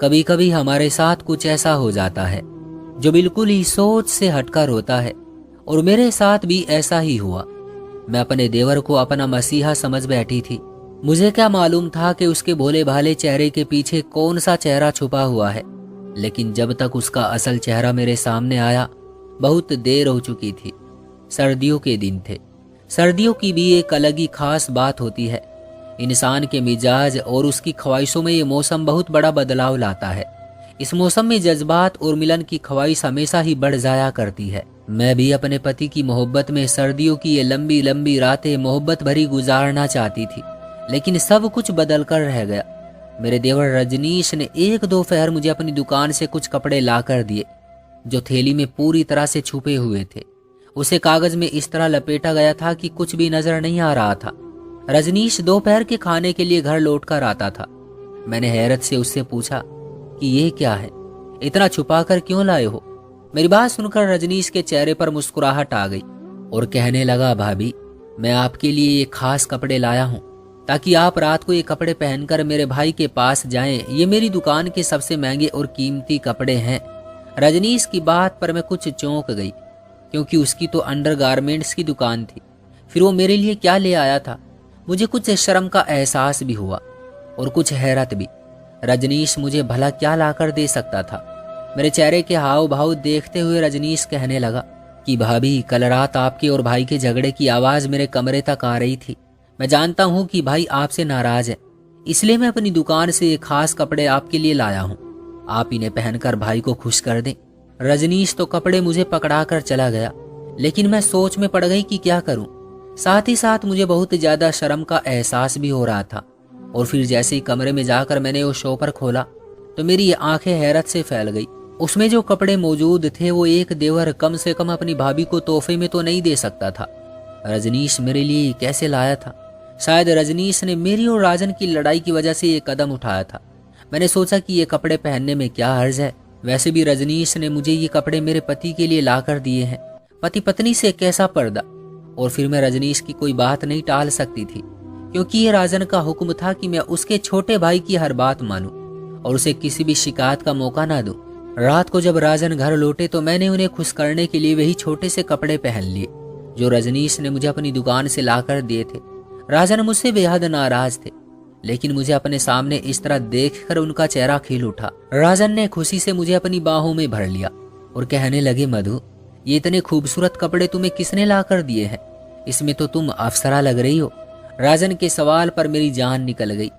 कभी कभी हमारे साथ कुछ ऐसा हो जाता है जो बिल्कुल ही सोच से हटकर होता है, और मेरे साथ भी ऐसा ही हुआ। मैं अपने देवर को अपना मसीहा समझ बैठी थी। मुझे क्या मालूम था कि उसके भोले भाले चेहरे के पीछे कौन सा चेहरा छुपा हुआ है। लेकिन जब तक उसका असल चेहरा मेरे सामने आया, बहुत देर हो चुकी थी। सर्दियों के दिन थे। सर्दियों की भी एक अलग ही खास बात होती है। इंसान के मिजाज और उसकी ख्वाहिशों में ये मौसम बहुत बड़ा बदलाव लाता है। इस मौसम में जज्बात और मिलन की ख्वाहिश हमेशा ही बढ़ जाया करती है। मैं भी अपने पति की मोहब्बत में सर्दियों की ये लंबी लंबी रातें मोहब्बत भरी गुजारना चाहती थी, लेकिन सब कुछ बदल कर रह गया। मेरे देवर रजनीश ने एक दोपहर मुझे अपनी दुकान से कुछ कपड़े ला कर दिए, जो थैली में पूरी तरह से छुपे हुए थे। उसे कागज में इस तरह लपेटा गया था कि कुछ भी नजर नहीं आ रहा था। रजनीश दोपहर के खाने के लिए घर लौट कर आता था। मैंने हैरत से उससे पूछा कि ये क्या है, इतना छुपा कर क्यों लाए हो? मेरी बात सुनकर रजनीश के चेहरे पर मुस्कुराहट आ गई और कहने लगा, भाभी, मैं आपके लिए ये खास कपड़े लाया हूँ ताकि आप रात को ये कपड़े पहनकर मेरे भाई के पास जाएं। ये मेरी दुकान के सबसे महंगे और कीमती कपड़े हैं। रजनीश की बात पर मैं कुछ चौंक गई, क्योंकि उसकी तो अंडरगारमेंट्स की दुकान थी। फिर वो मेरे लिए क्या ले आया था? मुझे कुछ शर्म का एहसास भी हुआ और कुछ हैरत भी। रजनीश मुझे भला क्या लाकर दे सकता था? मेरे चेहरे के हाव भाव देखते हुए रजनीश कहने लगा कि भाभी, कल रात आपके और भाई के झगड़े की आवाज़ मेरे कमरे तक आ रही थी। मैं जानता हूँ कि भाई आपसे नाराज है, इसलिए मैं अपनी दुकान से ये खास कपड़े आपके लिए लाया हूँ। आप इन्हें पहनकर भाई को खुश कर दें। रजनीश तो कपड़े मुझे पकड़ा कर चला गया, लेकिन मैं सोच में पड़ गई कि क्या करूं। साथ ही साथ मुझे बहुत ज्यादा शर्म का एहसास भी हो रहा था। और फिर जैसे ही कमरे में जाकर मैंने वो शॉपर खोला तो मेरी आंखें हैरत से फैल गई। उसमें जो कपड़े मौजूद थे वो एक देवर कम से कम अपनी भाभी को तोहफे में तो नहीं दे सकता था। रजनीश मेरे लिए कैसे लाया था? शायद रजनीश ने मेरी और राजन की लड़ाई की वजह से ये कदम उठाया था। मैंने सोचा कि ये कपड़े पहनने में क्या हर्ज है। वैसे भी रजनीश ने मुझे ये कपड़े मेरे पति के लिए ला कर दिए हैं। पति पत्नी से कैसा पर्दा। और फिर मैं रजनीश की कोई बात नहीं टाल सकती थी, क्योंकि ये राजन का हुक्म था कि मैं उसके छोटे भाई की हर बात मानूं और उसे किसी भी शिकायत का मौका ना दूं। रात को जब राजन घर लौटे तो मैंने उन्हें खुश करने के लिए वही छोटे से कपड़े पहन लिए जो रजनीश ने मुझे अपनी दुकान से लाकर दिए थे। राजन मुझसे बेहद नाराज थे, लेकिन मुझे अपने सामने इस तरह देखकर उनका चेहरा खिल उठा। राजन ने खुशी से मुझे अपनी बाहों में भर लिया और कहने लगे, मधु, ये इतने खूबसूरत कपड़े तुम्हें किसने ला कर दिए हैं? इसमें तो तुम अफसरा लग रही हो। राजन के सवाल पर मेरी जान निकल गई।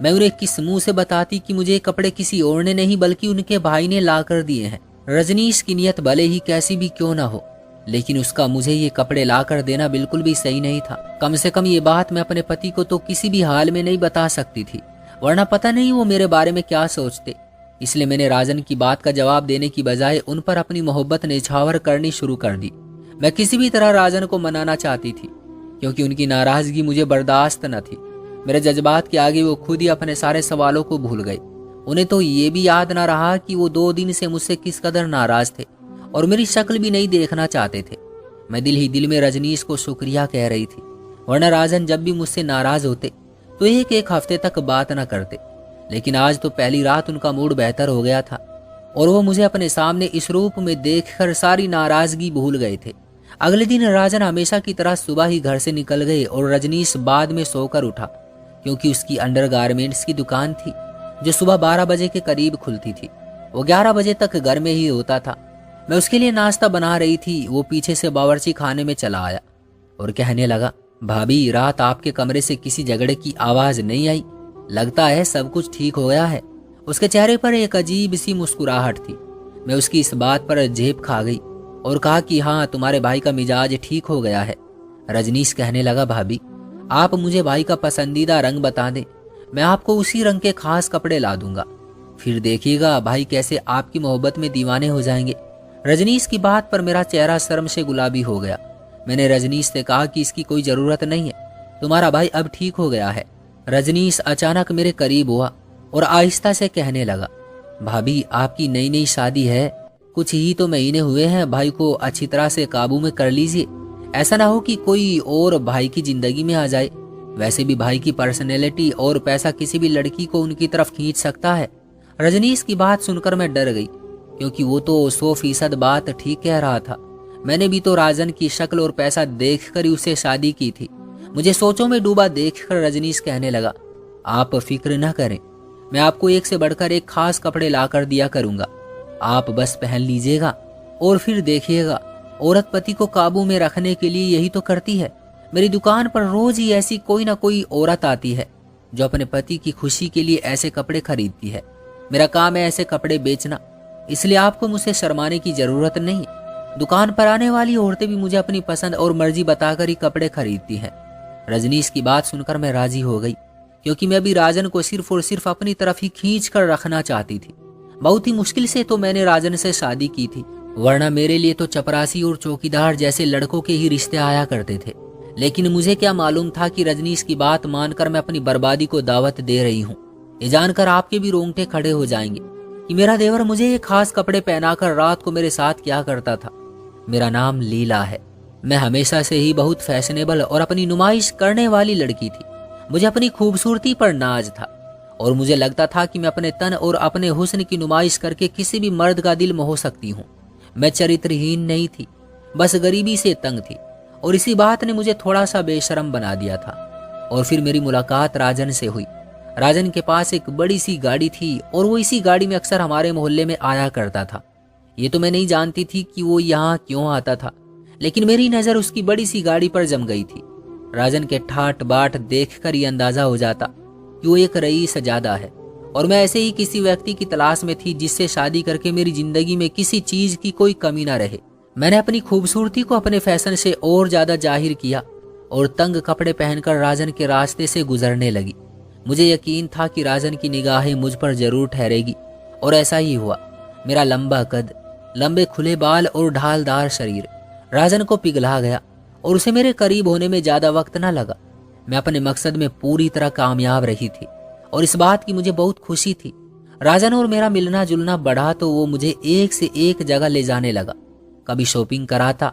मैं उन्हें किस मुंह से बताती कि मुझे कपड़े किसी और ने नहीं बल्कि उनके भाई ने ला कर दिए हैं। रजनीश की नीयत भले ही कैसी भी क्यों ना हो, लेकिन उसका मुझे ये कपड़े ला कर देना बिल्कुल भी सही नहीं था। कम से कम ये बात मैं अपने पति को तो किसी भी हाल में नहीं बता सकती थी, वरना पता नहीं वो मेरे बारे में क्या सोचते। इसलिए मैंने राजन की बात का जवाब देने की बजाय उन पर अपनी मोहब्बत निछावर करनी शुरू कर दी। मैं किसी भी तरह राजन को मनाना चाहती थी, क्योंकि उनकी नाराजगी मुझे बर्दाश्त न थी। मेरे जज्बात के आगे वो खुद ही अपने सारे सवालों को भूल गए। उन्हें तो ये भी याद न रहा कि वो 2 दिन से मुझसे किस कदर नाराज थे और मेरी शक्ल भी नहीं देखना चाहते थे। मैं दिल ही दिल में रजनीश को शुक्रिया कह रही थी, वरना राजन जब भी मुझसे नाराज होते तो एक हफ्ते तक बात न करते। लेकिन आज तो पहली रात उनका मूड बेहतर हो गया था और वो मुझे अपने सामने इस रूप में देखकर सारी नाराजगी भूल गए थे। अगले दिन राजन हमेशा की तरह सुबह ही घर से निकल गए और रजनीश बाद में सोकर उठा, क्योंकि उसकी अंडरगारमेंट्स की दुकान थी जो सुबह 12 बजे के करीब खुलती थी। वो 11 बजे तक घर में ही होता था। मैं उसके लिए नाश्ता बना रही थी। वो पीछे से बावर्ची खाने में चला आया और कहने लगा, भाभी, रात आपके कमरे से किसी झगड़े की आवाज नहीं आई? लगता है सब कुछ ठीक हो गया है। उसके चेहरे पर एक अजीब सी मुस्कुराहट थी। मैं उसकी इस बात पर झेप खा गई और कहा कि हाँ, तुम्हारे भाई का मिजाज ठीक हो गया है। रजनीश कहने लगा, भाभी, आप मुझे भाई का पसंदीदा रंग बता दें, मैं आपको उसी रंग के खास कपड़े ला दूंगा। फिर देखिएगा भाई कैसे आपकी मोहब्बत में दीवाने हो जाएंगे। रजनीश की बात पर मेरा चेहरा शर्म से गुलाबी हो गया। मैंने रजनीश से कहा कि इसकी कोई जरूरत नहीं है, तुम्हारा भाई अब ठीक हो गया है। रजनीश अचानक मेरे करीब हुआ और आहिस्ता से कहने लगा, भाभी, आपकी नई नई शादी है, कुछ ही तो महीने हुए हैं, भाई को अच्छी तरह से काबू में कर लीजिए। ऐसा ना हो कि कोई और भाई की जिंदगी में आ जाए। वैसे भी भाई की पर्सनैलिटी और पैसा किसी भी लड़की को उनकी तरफ खींच सकता है। रजनीश की बात सुनकर मैं डर गई, क्योंकि वो तो 100% बात ठीक कह रहा था। मैंने भी तो राजन की शक्ल और पैसा देखकर ही उससे शादी की थी। मुझे सोचों में डूबा देखकर रजनीश कहने लगा, आप फिक्र न करें, मैं आपको एक से बढ़कर एक खास कपड़े ला कर दिया करूंगा। आप बस पहन लीजिएगा और फिर देखिएगा, औरत पति को काबू में रखने के लिए यही तो करती है। मेरी दुकान पर रोज ही ऐसी कोई ना कोई औरत आती है जो अपने पति की खुशी के लिए ऐसे कपड़े खरीदती है। मेरा काम है ऐसे कपड़े बेचना, इसलिए आपको मुझसे शर्माने की जरूरत नहीं। दुकान पर आने वाली औरतें भी मुझे अपनी पसंद और मर्जी बताकर ही कपड़े खरीदती हैं। रजनीश की बात सुनकर मैं राजी हो गई, क्योंकि मैं भी राजन को सिर्फ और सिर्फ अपनी तरफ ही खींच कर रखना चाहती थी। बहुत ही मुश्किल से तो मैंने राजन से शादी की थी, वरना मेरे लिए तो चपरासी और चौकीदार जैसे लड़कों के ही रिश्ते आया करते थे। लेकिन मुझे क्या मालूम था कि रजनीश की बात मानकर मैं अपनी बर्बादी को दावत दे रही हूँ। ये जानकर आपके भी रोंगटे खड़े हो जाएंगे कि मेरा देवर मुझे ये खास कपड़े पहनाकर रात को मेरे साथ क्या करता था। मेरा नाम लीला है। मैं हमेशा से ही बहुत फैशनेबल और अपनी नुमाइश करने वाली लड़की थी। मुझे अपनी खूबसूरती पर नाज था और मुझे लगता था कि मैं अपने तन और अपने हुस्न की नुमाइश करके किसी भी मर्द का दिल मोह सकती हूँ। मैं चरित्रहीन नहीं थी, बस गरीबी से तंग थी, और इसी बात ने मुझे थोड़ा सा बेशरम बना दिया था। और फिर मेरी मुलाकात राजन से हुई। राजन के पास एक बड़ी सी गाड़ी थी और वो इसी गाड़ी में अक्सर हमारे मोहल्ले में आया करता था। ये तो मैं नहीं जानती थी कि वो यहाँ क्यों आता था, लेकिन मेरी नज़र उसकी बड़ी सी गाड़ी पर जम गई थी। राजन के ठाट बाट देखकर ये अंदाजा हो जाता कि वो एक रईस ज़्यादा है, और मैं ऐसे ही किसी व्यक्ति की तलाश में थी जिससे शादी करके मेरी जिंदगी में किसी चीज़ की कोई कमी ना रहे। मैंने अपनी खूबसूरती को अपने फैशन से और ज़्यादा जाहिर किया और तंग कपड़े पहनकर राजन के रास्ते से गुजरने लगी। मुझे यकीन था कि राजन की निगाहें मुझ पर जरूर ठहरेगी, और ऐसा ही हुआ। मेरा लंबा कद, लंबे खुले बाल और ढालदार शरीर राजन को पिघला गया, और उसे मेरे करीब होने में ज़्यादा वक्त न लगा। मैं अपने मकसद में पूरी तरह कामयाब रही थी, और इस बात की मुझे बहुत खुशी थी। राजन और मेरा मिलना जुलना बढ़ा तो वो मुझे एक से एक जगह ले जाने लगा। कभी शॉपिंग कराता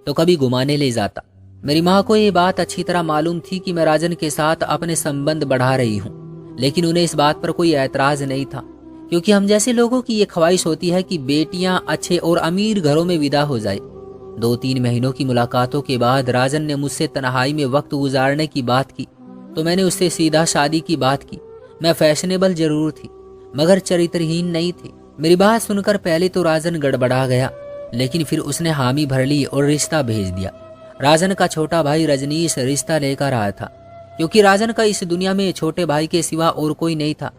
तो कभी घुमाने ले जाता। मेरी माँ को ये बात अच्छी तरह मालूम थी कि मैं राजन के साथ अपने संबंध बढ़ा रही हूँ, लेकिन उन्हें इस बात पर कोई ऐतराज नहीं था, क्योंकि हम जैसे लोगों की ये ख्वाहिश होती है कि बेटियां अच्छे और अमीर घरों में विदा हो जाए। 2-3 महीनों की मुलाकातों के बाद राजन ने मुझसे तन्हाई में वक्त गुजारने की बात की, तो मैंने उससे सीधा शादी की बात की। मैं फैशनेबल जरूर थी, मगर चरित्रहीन नहीं थी। मेरी बात सुनकर पहले तो राजन गड़बड़ा गया, लेकिन फिर उसने हामी भर ली और रिश्ता भेज दिया। राजन का छोटा भाई रजनीश रिश्ता लेकर आया था, क्योंकि राजन का इस दुनिया में छोटे भाई के सिवा और कोई नहीं था।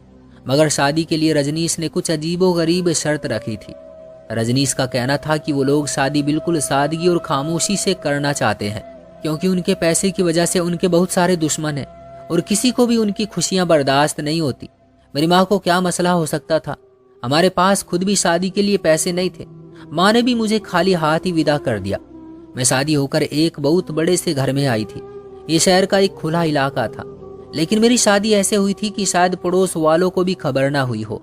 मगर शादी के लिए रजनीश ने कुछ अजीबोगरीब शर्त रखी थी। रजनीश का कहना था कि वो लोग शादी बिल्कुल सादगी और खामोशी से करना चाहते हैं, क्योंकि उनके पैसे की वजह से उनके बहुत सारे दुश्मन हैं और किसी को भी उनकी खुशियां बर्दाश्त नहीं होती। मेरी माँ को क्या मसला हो सकता था? हमारे पास खुद भी शादी के लिए पैसे नहीं थे। माँ ने भी मुझे खाली हाथ ही विदा कर दिया। मैं शादी होकर एक बहुत बड़े से घर में आई थी। ये शहर का एक खुला इलाका था, लेकिन मेरी शादी ऐसे हुई थी कि शायद पड़ोस वालों को भी खबर ना हुई हो।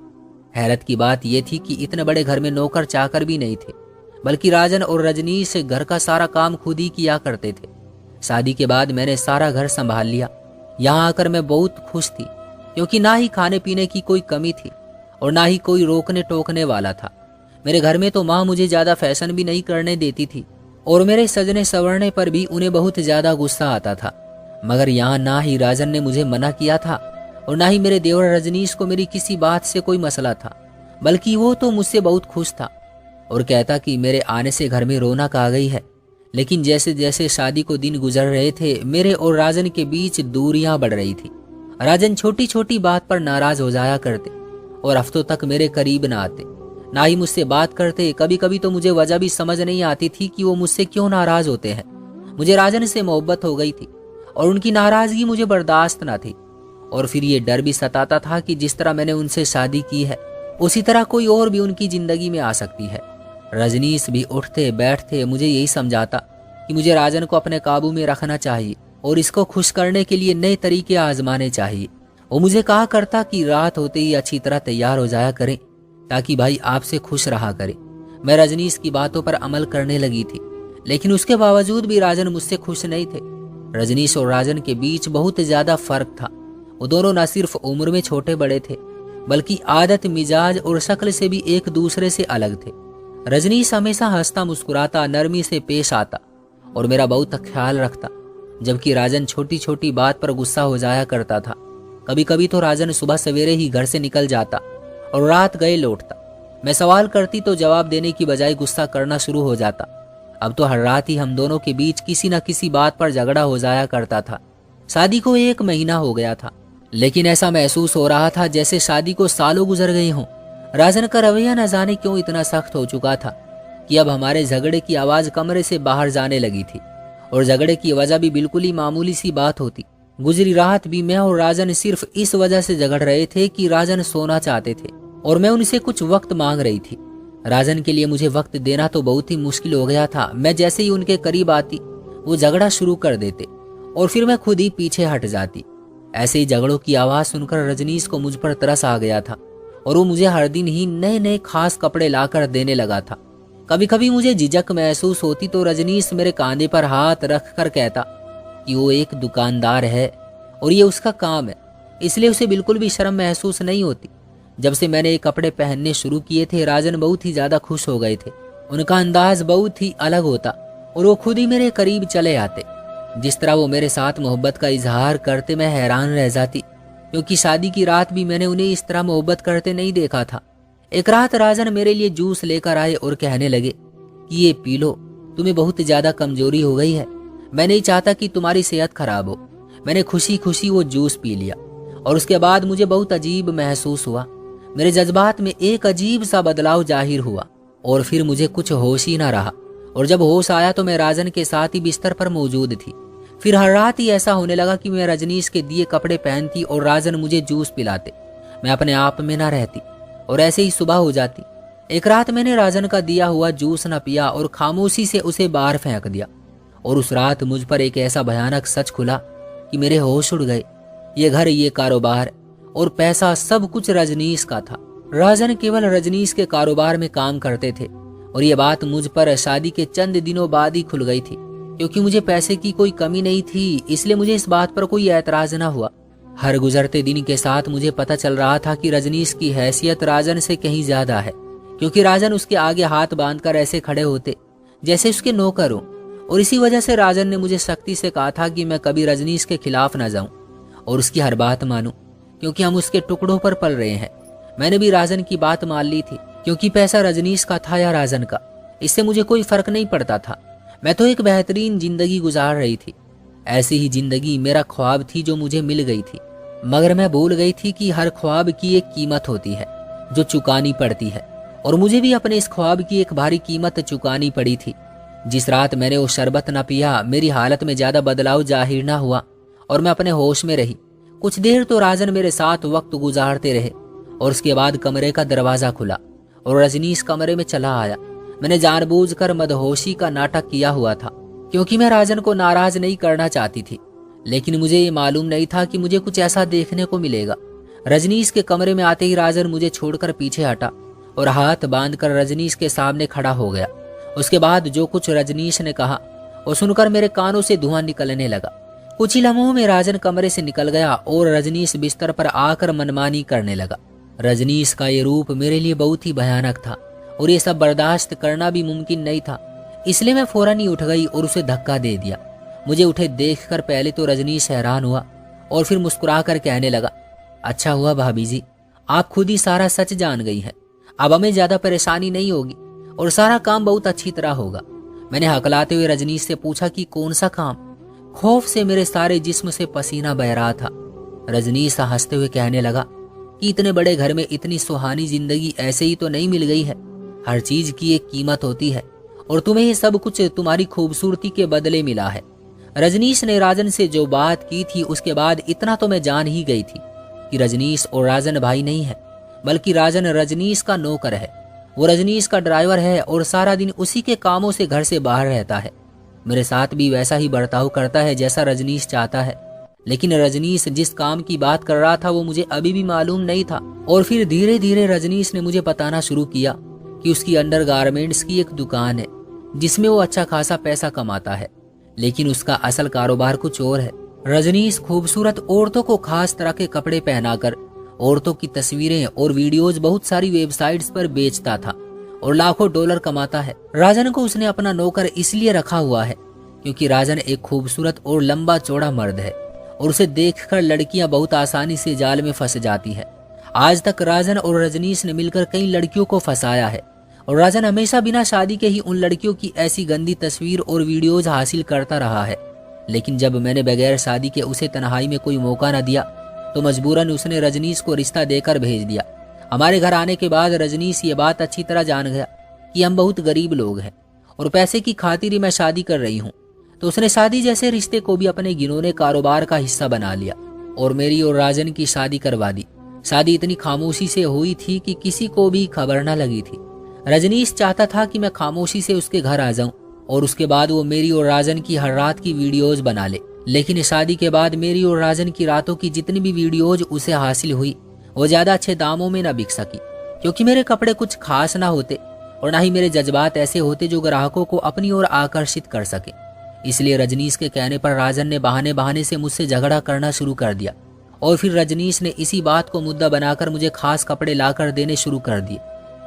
हैरत की बात यह थी कि इतने बड़े घर में नौकर चाकर भी नहीं थे, बल्कि राजन और रजनीश घर का सारा काम खुद ही किया करते थे। शादी के बाद मैंने सारा घर संभाल लिया। यहाँ आकर मैं बहुत खुश थी, क्योंकि ना ही खाने पीने की कोई कमी थी और ना ही कोई रोकने टोकने वाला था। मेरे घर में तो माँ मुझे ज़्यादा फैशन भी नहीं करने देती थी, और मेरे सजने संवरने पर भी उन्हें बहुत ज़्यादा गुस्सा आता था। मगर यहाँ ना ही राजन ने मुझे मना किया था और ना ही मेरे देवर रजनीश को मेरी किसी बात से कोई मसला था, बल्कि वो तो मुझसे बहुत खुश था और कहता कि मेरे आने से घर में रौनक आ गई है। लेकिन जैसे जैसे शादी को दिन गुजर रहे थे, मेरे और राजन के बीच दूरियां बढ़ रही थी। राजन छोटी छोटी बात पर नाराज हो जाया करते और हफ्तों तक मेरे करीब ना आते, ना ही मुझसे बात करते। कभी कभी तो मुझे वजह भी समझ नहीं आती थी कि वो मुझसे क्यों नाराज होते हैं। मुझे राजन से मोहब्बत हो गई थी और उनकी नाराजगी मुझे बर्दाश्त ना थी। और फिर ये डर भी सताता था कि जिस तरह मैंने उनसे शादी की है, उसी तरह कोई और भी उनकी जिंदगी में आ सकती है। रजनीश भी उठते बैठते मुझे यही समझाता कि मुझे राजन को अपने काबू में रखना चाहिए और इसको खुश करने के लिए नए तरीके आजमाने चाहिए। वो मुझे कहा करता कि रात होते ही अच्छी तरह तैयार हो जाया करें, ताकि भाई आपसे खुश रहा करे। मैं रजनीश की बातों पर अमल करने लगी थी, लेकिन उसके बावजूद भी राजन मुझसे खुश नहीं थे। रजनीश और राजन के बीच बहुत ज्यादा फर्क था। वो दोनों न सिर्फ उम्र में छोटे बड़े थे, बल्कि आदत, मिजाज और शक्ल से भी एक दूसरे से अलग थे। रजनीश हमेशा हंसता मुस्कुराता, नरमी से पेश आता और मेरा बहुत ख्याल रखता, जबकि राजन छोटी छोटी बात पर गुस्सा हो जाया करता था। कभी कभी तो राजन सुबह सवेरे ही घर से निकल जाता और रात गए लौटता। मैं सवाल करती तो जवाब देने की बजाय गुस्सा करना शुरू हो जाता। अब तो हर रात ही हम दोनों के बीच किसी न किसी बात पर झगड़ा हो जाया करता था। शादी को 1 महीना हो गया था, लेकिन ऐसा महसूस हो रहा था जैसे शादी को सालों गुजर गए हों। राजन का रवैया न जाने क्यों इतना सख्त हो चुका था कि अब हमारे झगड़े की आवाज कमरे से बाहर जाने लगी थी, और झगड़े की वजह भी बिल्कुल ही मामूली सी बात होती। गुजरी रात भी मैं और राजन सिर्फ इस वजह से झगड़ रहे थे कि राजन सोना चाहते थे और मैं उनसे कुछ वक्त मांग रही थी। राजन के लिए मुझे वक्त देना तो बहुत ही मुश्किल हो गया था। मैं जैसे ही उनके करीब आती वो झगड़ा शुरू कर देते और फिर मैं खुद ही पीछे हट जाती। ऐसे ही झगड़ों की आवाज सुनकर रजनीश को मुझ पर तरस आ गया था और वो मुझे हर दिन ही नए नए खास कपड़े लाकर देने लगा था। कभी कभी मुझे झिझक महसूस होती तो रजनीश मेरे कांधे पर हाथ रख कर कहता कि वो एक दुकानदार है और ये उसका काम है, इसलिए उसे बिल्कुल भी शर्म महसूस नहीं होती। जब से मैंने ये कपड़े पहनने शुरू किए थे, राजन बहुत ही ज्यादा खुश हो गए थे। उनका अंदाज बहुत ही अलग होता और वो खुद ही मेरे करीब चले आते। जिस तरह वो मेरे साथ मोहब्बत का इजहार करते, मैं हैरान रह जाती, क्योंकि शादी की रात भी मैंने उन्हें इस तरह मोहब्बत करते नहीं देखा था। एक रात राजन मेरे लिए जूस लेकर आए और कहने लगे कि ये पी लो, तुम्हें बहुत ज्यादा कमजोरी हो गई है, मैं नहीं चाहता कि तुम्हारी सेहत खराब हो। मैंने खुशी खुशी वो जूस पी लिया और उसके बाद मुझे बहुत अजीब महसूस हुआ। मेरे जज्बात में एक अजीब सा बदलाव जाहिर हुआ और फिर मुझे कुछ होश ही ना रहा, और जब होश आया तो मैं राजन के साथ ही बिस्तर पर मौजूद थी। फिर हर रात ही ऐसा होने लगा कि मैं रजनीश के दिए कपड़े पहनती और राजन मुझे जूस पिलाते। मैं अपने आप में ना रहती और ऐसे ही सुबह हो जाती। एक रात मैंने राजन का दिया हुआ जूस न पिया और खामोशी से उसे बाहर फेंक दिया, और उस रात मुझ पर एक ऐसा भयानक सच खुला कि मेरे होश उड़ गए। ये घर, ये कारोबार और पैसा सब कुछ रजनीश का था। राजन केवल रजनीश के कारोबार में काम करते थे और ये बात मुझ पर शादी के चंद दिनों बाद ही खुल गई थी। क्योंकि मुझे पैसे की कोई कमी नहीं थी, इसलिए मुझे इस बात पर कोई ऐतराज न हुआ। हर गुजरते दिन के साथ मुझे पता चल रहा था कि रजनीश की हैसियत राजन से कहीं ज्यादा है, क्योंकि राजन उसके आगे हाथ बांधकर ऐसे खड़े होते जैसे उसके नौकर हो। और इसी वजह से राजन ने मुझे सख्ती से कहा था कि मैं कभी रजनीश के खिलाफ न जाऊं और उसकी हर बात मानूं, क्योंकि हम उसके टुकड़ों पर पल रहे हैं। मैंने भी राजन की बात मान ली थी, क्योंकि पैसा रजनीश का था या राजन का, इससे मुझे कोई फर्क नहीं पड़ता था। मैं तो एक बेहतरीन जिंदगी गुजार रही थी। ऐसी ही जिंदगी मेरा ख्वाब थी जो मुझे मिल गई थी, मगर मैं भूल गई थी कि हर ख्वाब की एक कीमत होती है जो चुकानी पड़ती है, और मुझे भी अपने इस ख्वाब की एक भारी कीमत चुकानी पड़ी थी। जिस रात मैंने वो शरबत न पिया, मेरी हालत में ज्यादा बदलाव जाहिर न हुआ और मैं अपने होश में रही। कुछ देर तो राजन मेरे साथ वक्त गुजारते रहे और उसके बाद कमरे का दरवाजा खुला और रजनीश कमरे में चला आया। मैंने जानबूझकर मदहोशी का नाटक किया हुआ था, क्योंकि मैं राजन को नाराज नहीं करना चाहती थी, लेकिन मुझे ये मालूम नहीं था कि मुझे कुछ ऐसा देखने को मिलेगा। रजनीश के कमरे में आते ही राजन मुझे छोड़कर पीछे हटा और हाथ बांधकर रजनीश के सामने खड़ा हो गया। उसके बाद जो कुछ रजनीश ने कहा वो सुनकर मेरे कानों से धुआं निकलने लगा। कुछ ही लम्हों में राजन कमरे से निकल गया और रजनीश बिस्तर पर आकर मनमानी करने लगा। रजनीश का ये रूप मेरे लिए बहुत ही भयानक था और ये सब बर्दाश्त करना भी मुमकिन नहीं था, इसलिए मैं फौरन ही उठ गई और उसे धक्का दे दिया। मुझे उठे देखकर पहले तो रजनीश हैरान हुआ और फिर मुस्कुरा कर कहने लगा, अच्छा हुआ भाभी जी, आप खुद ही सारा सच जान गई हैं। अब हमें ज्यादा परेशानी नहीं होगी और सारा काम बहुत अच्छी तरह होगा। मैंने हकलाते हुए रजनीश से पूछा कि कौन सा काम। खौफ से मेरे सारे जिस्म से पसीना बह रहा था। रजनीश हंसते हुए कहने लगा कि इतने बड़े घर में इतनी सुहानी जिंदगी ऐसे ही तो नहीं मिल गई है। हर चीज की एक कीमत होती है और तुम्हें ये सब कुछ तुम्हारी खूबसूरती के बदले मिला है। रजनीश ने राजन से जो बात की थी उसके बाद इतना तो मैं जान ही गई थी कि रजनीश और राजन भाई नहीं है, बल्कि राजन रजनीश का नौकर है। वो रजनीश का ड्राइवर है और सारा दिन उसी के कामों से घर से बाहर रहता है। मेरे साथ भी वैसा ही बर्ताव करता है जैसा रजनीश चाहता है, लेकिन रजनीश जिस काम की बात कर रहा था वो मुझे अभी भी मालूम नहीं था। और फिर धीरे धीरे रजनीश ने मुझे बताना शुरू किया कि उसकी अंडरगारमेंट्स की एक दुकान है जिसमें वो अच्छा खासा पैसा कमाता है, लेकिन उसका असल कारोबार कुछ और है। रजनीश खूबसूरत औरतों को खास तरह के कपड़े पहनाकर औरतों की तस्वीरें और वीडियोज बहुत सारी वेबसाइट्स पर बेचता था और लाखों डॉलर कमाता है। राजन को उसने अपना नौकर इसलिए रखा हुआ है क्योंकि राजन एक खूबसूरत और लंबा चौड़ा मर्द है और उसे देखकर लड़कियां बहुत आसानी से जाल में फंस जाती है। आज तक राजन और रजनीश ने मिलकर कई लड़कियों को फंसाया है और राजन हमेशा बिना शादी के ही उन लड़कियों की ऐसी गंदी तस्वीर और वीडियोज हासिल करता रहा है। लेकिन जब मैंने बगैर शादी के उसे तन्हाई में कोई मौका न दिया तो मजबूरन उसने रजनीश को रिश्ता देकर भेज दिया। हमारे घर आने के बाद रजनीश ये बात अच्छी तरह जान गया कि हम बहुत गरीब लोग हैं और पैसे की खातिर ही मैं शादी कर रही हूँ, तो उसने शादी जैसे रिश्ते को भी अपने घिनौने कारोबार का हिस्सा बना लिया और मेरी और राजन की शादी करवा दी। शादी इतनी खामोशी से हुई थी कि किसी को भी खबर न लगी थी। रजनीश चाहता था कि मैं खामोशी से उसके घर आ जाऊं और उसके बाद वो मेरी और राजन की हर रात की वीडियोज बना ले। लेकिन शादी के बाद मेरी और राजन की रातों की जितनी भी वीडियोज उसे हासिल हुई वो ज्यादा अच्छे दामों में न बिक सकी क्योंकि मेरे कपड़े कुछ खास ना होते और ना ही मेरे जज्बात ऐसे होते जो ग्राहकों को अपनी ओर आकर्षित कर सके। इसलिए रजनीश के कहने पर राजन ने बहाने बहाने से मुझसे झगड़ा करना शुरू कर दिया और फिर रजनीश ने इसी बात को मुद्दा बनाकर मुझे खास कपड़े लाकर देने शुरू कर दिए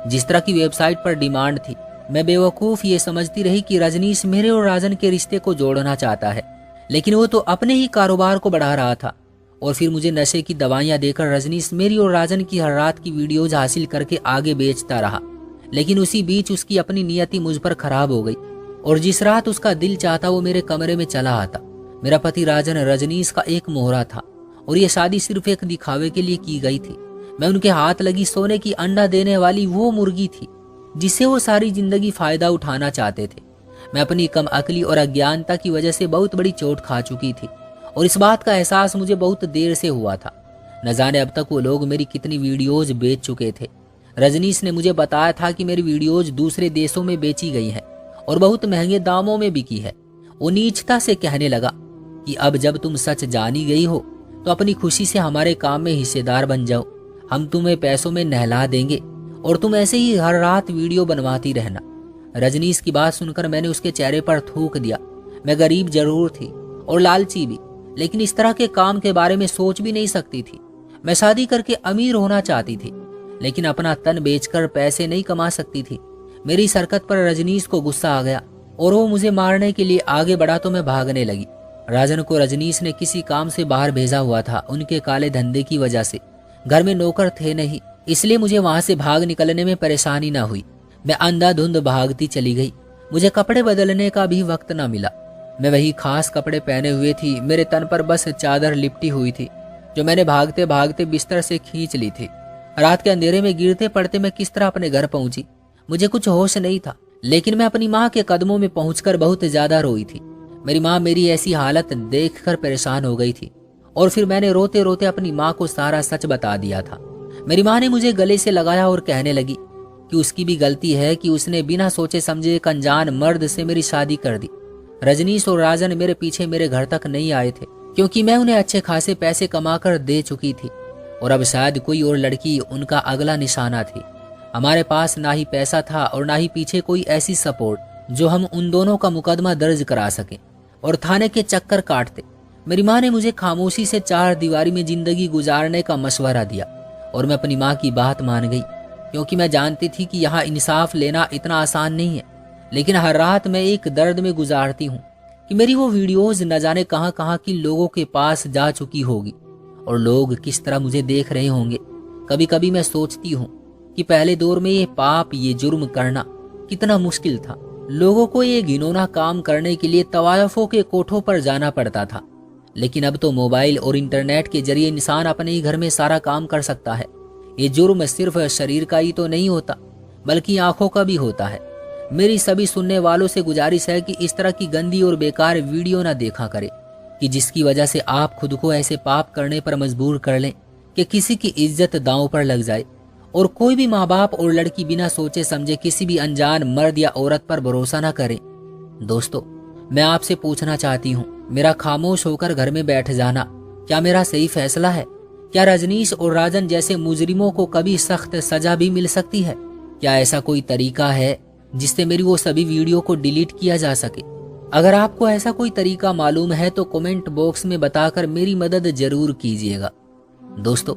जिस तरह की वेबसाइट पर डिमांड थी। मैं बेवकूफ ये समझती रही कि रजनीश मेरे और राजन के रिश्ते को जोड़ना चाहता है, लेकिन वो तो अपने ही कारोबार को बढ़ा रहा था। और फिर मुझे नशे की दवाइयां देकर रजनीश मेरी और राजन की हर रात की वीडियोज हासिल करके आगे बेचता रहा। लेकिन उसी बीच उसकी अपनी नियति मुझ पर खराब हो गई और जिस रात उसका दिल चाहता वो मेरे कमरे में चला आता। मेरा पति राजन रजनीश का एक मोहरा था और ये शादी सिर्फ एक दिखावे के लिए की गई थी। मैं उनके हाथ लगी सोने की अंडा देने वाली वो मुर्गी थी जिससे वो सारी जिंदगी फायदा उठाना चाहते थे। मैं अपनी कम अकली और अज्ञानता की वजह से बहुत बड़ी चोट खा चुकी थी और इस बात का एहसास मुझे बहुत देर से हुआ था। न जाने अब तक वो लोग मेरी कितनी वीडियोज बेच चुके थे। रजनीश ने मुझे बताया था कि मेरी वीडियोज दूसरे देशों में बेची गई हैं और बहुत महंगे दामों में बिकी है। वो नीचता से कहने लगा कि अब जब तुम सच जानी गई हो तो अपनी खुशी से हमारे काम में हिस्सेदार बन जाओ। हम तुम्हें पैसों में नहला देंगे और तुम ऐसे ही हर रात वीडियो बनवाती रहना। रजनीश की बात सुनकर मैंने उसके चेहरे पर थूक दिया। मैं गरीब जरूर थी और लालची भी, लेकिन इस तरह के काम के बारे में सोच भी नहीं सकती थी। मैं शादी करके अमीर होना चाहती थी लेकिन अपना तन बेचकर पैसे नहीं कमा सकती थी। मेरी इस हरकत पर रजनीश को गुस्सा आ गया और वो मुझे मारने के लिए आगे बढ़ा तो मैं भागने लगी। राजन को रजनीश ने किसी काम से बाहर भेजा हुआ था। उनके काले धंधे की वजह से घर में नौकर थे नहीं, इसलिए मुझे वहां से भाग निकलने में परेशानी ना हुई। मैं अंधाधुंध भागती चली गई। मुझे कपड़े बदलने का भी वक्त ना मिला। मैं वही खास कपड़े पहने हुए थी। मेरे तन पर बस चादर लिपटी हुई थी जो मैंने भागते भागते बिस्तर से खींच ली थी। रात के अंधेरे में गिरते पड़ते मैं किस तरह अपने घर पहुंची मुझे कुछ होश नहीं था, लेकिन मैं अपनी माँ के कदमों में पहुंचकर बहुत ज्यादा रोई थी। मेरी माँ मेरी ऐसी हालत देखकर परेशान हो गई थी और फिर मैंने रोते रोते अपनी माँ को सारा सच बता दिया था। मेरी माँ ने मुझे गले से लगाया और कहने लगी कि उसकी भी गलती है कि उसने बिना सोचे समझे एक अनजान मर्द से मेरी शादी कर दी। रजनीश और राजन मेरे पीछे मेरे घर तक नहीं आए थे क्योंकि मैं उन्हें अच्छे खासे पैसे कमाकर दे चुकी थी और अब शायद कोई और लड़की उनका अगला निशाना थी। हमारे पास ना ही पैसा था और ना ही पीछे कोई ऐसी सपोर्ट जो हम उन दोनों का मुकदमा दर्ज करा सकें और थाने के चक्कर काटते। मेरी माँ ने मुझे खामोशी से चार दीवारी में जिंदगी गुजारने का मशवरा दिया और मैं अपनी माँ की बात मान गई क्योंकि मैं जानती थी कि यहाँ इंसाफ लेना इतना आसान नहीं है। लेकिन हर रात मैं एक दर्द में गुजारती हूँ कि मेरी वो वीडियोज न जाने कहाँ कहाँ की लोगों के पास जा चुकी होगी और लोग किस तरह मुझे देख रहे होंगे। कभी कभी मैं सोचती हूँ कि पहले दौर में ये पाप, ये जुर्म करना कितना मुश्किल था। लोगों को ये घिनौना काम करने के लिए तवायफों के कोठों पर जाना पड़ता था, लेकिन अब तो मोबाइल और इंटरनेट के जरिए इंसान अपने ही घर में सारा काम कर सकता है। ये जुर्म सिर्फ शरीर का ही तो नहीं होता बल्कि आंखों का भी होता है। मेरी सभी सुनने वालों से गुजारिश है कि इस तरह की गंदी और बेकार वीडियो ना देखा करें कि जिसकी वजह से आप खुद को ऐसे पाप करने पर मजबूर कर लें कि किसी की इज्जत दांव पर लग जाए। और कोई भी माँ बाप और लड़की बिना सोचे समझे किसी भी अनजान मर्द या औरत पर भरोसा ना करे। दोस्तों, मैं आपसे पूछना चाहती हूँ, मेरा खामोश होकर घर में बैठ जाना क्या मेरा सही फैसला है? क्या रजनीश और राजन जैसे मुजरिमों को कभी सख्त सजा भी मिल सकती है? क्या ऐसा कोई तरीका है जिससे मेरी वो सभी वीडियो को डिलीट किया जा सके? अगर आपको ऐसा कोई तरीका मालूम है तो कमेंट बॉक्स में बताकर मेरी मदद जरूर कीजिएगा। दोस्तों,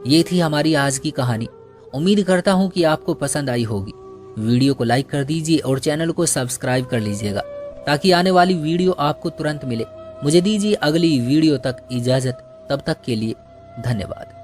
ये थी हमारी आज की कहानी। उम्मीद करता हूँ कि आपको पसंद आई होगी। वीडियो को लाइक कर दीजिए और चैनल को सब्सक्राइब कर लीजिएगा ताकि आने वाली वीडियो आपको तुरंत मिले। मुझे दीजिए अगली वीडियो तक इजाजत। तब तक के लिए धन्यवाद।